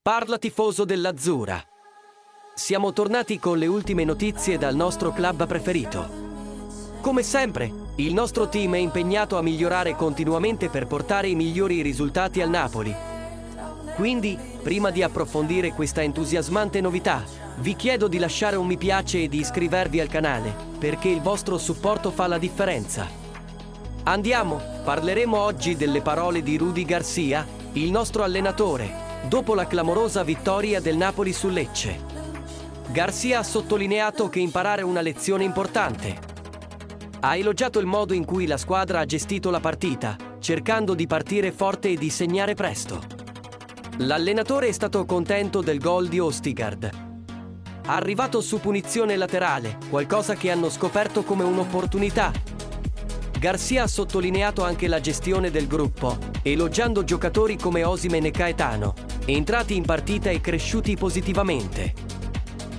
Parla tifoso dell'Azzurra. Siamo tornati con le ultime notizie dal nostro club preferito. Come sempre, il nostro team è impegnato a migliorare continuamente per portare i migliori risultati al Napoli. Quindi, prima di approfondire questa entusiasmante novità, vi chiedo di lasciare un mi piace e di iscrivervi al canale, perché il vostro supporto fa la differenza. Andiamo, parleremo oggi delle parole di Rudi Garcia, il nostro allenatore, dopo la clamorosa vittoria del Napoli su Lecce. Garcia ha sottolineato che imparare una lezione importante. Ha elogiato il modo in cui la squadra ha gestito la partita, cercando di partire forte e di segnare presto. L'allenatore è stato contento del gol di Østigård. Arrivato su punizione laterale, qualcosa che hanno scoperto come un'opportunità. Garcia ha sottolineato anche la gestione del gruppo, elogiando giocatori come Osimhen e Caetano, entrati in partita e cresciuti positivamente.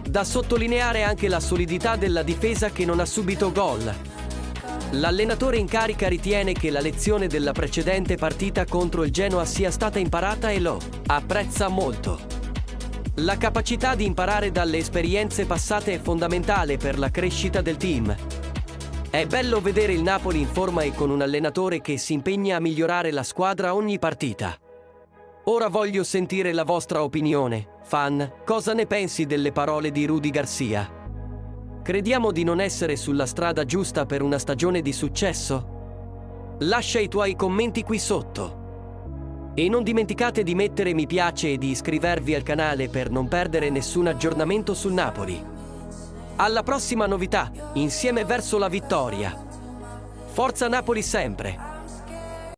Da sottolineare anche la solidità della difesa che non ha subito gol. L'allenatore in carica ritiene che la lezione della precedente partita contro il Genoa sia stata imparata e lo apprezza molto. La capacità di imparare dalle esperienze passate è fondamentale per la crescita del team. È bello vedere il Napoli in forma e con un allenatore che si impegna a migliorare la squadra ogni partita. Ora voglio sentire la vostra opinione, fan. Cosa ne pensi delle parole di Rudi Garcia? Crediamo di non essere sulla strada giusta per una stagione di successo? Lascia i tuoi commenti qui sotto. E non dimenticate di mettere mi piace e di iscrivervi al canale per non perdere nessun aggiornamento sul Napoli. Alla prossima novità, insieme verso la vittoria. Forza Napoli sempre!